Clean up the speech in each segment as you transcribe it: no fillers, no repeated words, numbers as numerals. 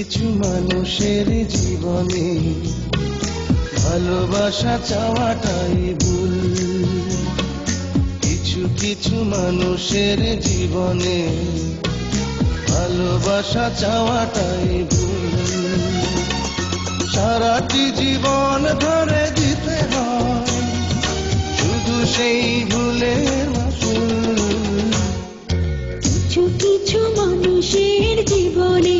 কিছু মানুষের জীবনে ভালোবাসা চাওয়াটাই ভুল। কিছু কিছু মানুষের জীবনে ভালোবাসা চাওয়াটাই ভুল। সারাটি জীবন ধরে দিতে হয় শুধু সেই ভুলের মাসুল। কিছু কিছু মানুষের জীবনে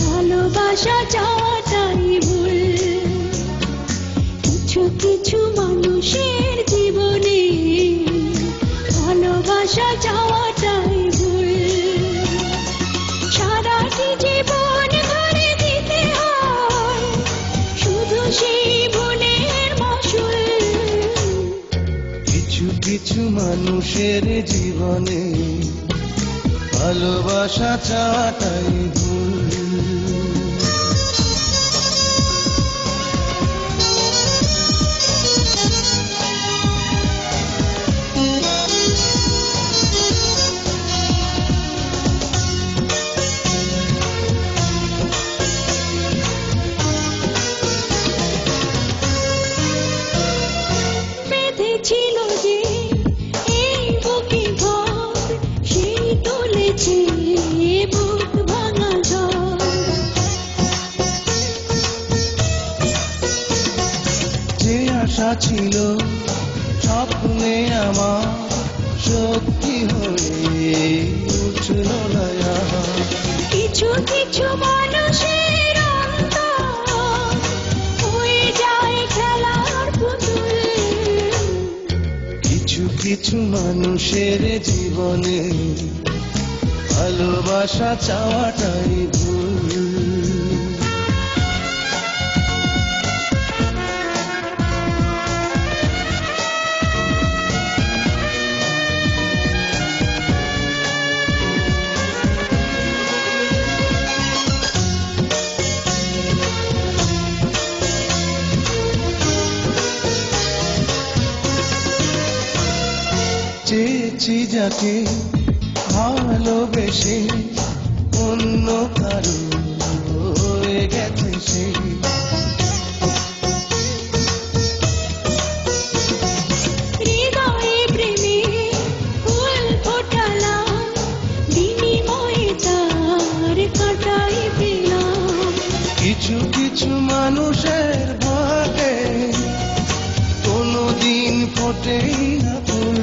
ভালোবাসা চাওয়াটাই ভুল। কিছু কিছু মানুষের জীবনে ভালোবাসা চাওয়াটাই ভুল। সারাটি জীবন ধরে দিতে হয় শুধু সেই ভুলের মাসুল। কিছু কিছু মানুষের জীবনে ভালোবাসা চাওয়াটাই ভুল। বেঁধেছিল যে এই বুকে ঘর, সেই তুলেছে বুক ভাঙা ঝড়। যে আশা ছিল স্বপ্নে আমার সত্যি হয়ে উঠল না আর। কিছু কিছু মানুষের অন্তর হয়ে যায় খেলার পুতুল। কিছু কিছু মানুষের জীবনে ভালোবাসা চাওয়াটাই ভুল। চেয়েছি যাকে ভালোবেসে অন্য কারো হয়ে গেছে সে। হৃদয়ে প্রেমে ফুল ফোটালাম, বিনিময়ে তার কাঁটাই পেলাম। কিছু কিছু মানুষের ভাগে কোনোদিন ফোটেই না ফুল।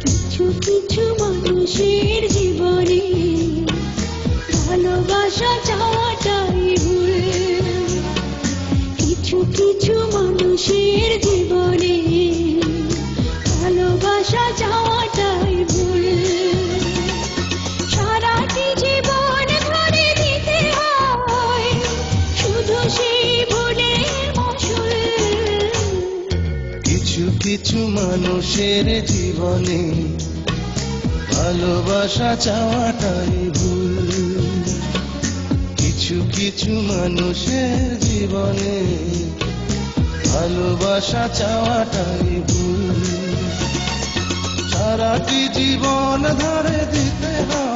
কিছু কিছু মানুষের জীবনে ভালোবাসা চাওয়াটাই ভুল। কিছু কিছু মানুষের জীবনে ভালোবাসা চাওয়াটাই ভুল। সারাটি জীবন ধরে দিতে হয় শুধু সেই ভুলের মাসুল। কিছু কিছু মানুষের জীবনে ভালোবাসা চাওয়াটাই ভুল। কিছু কিছু মানুষের জীবনে ভালোবাসা চাওয়াটাই ভুল। সারাটি জীবন ধরে দিতে হয়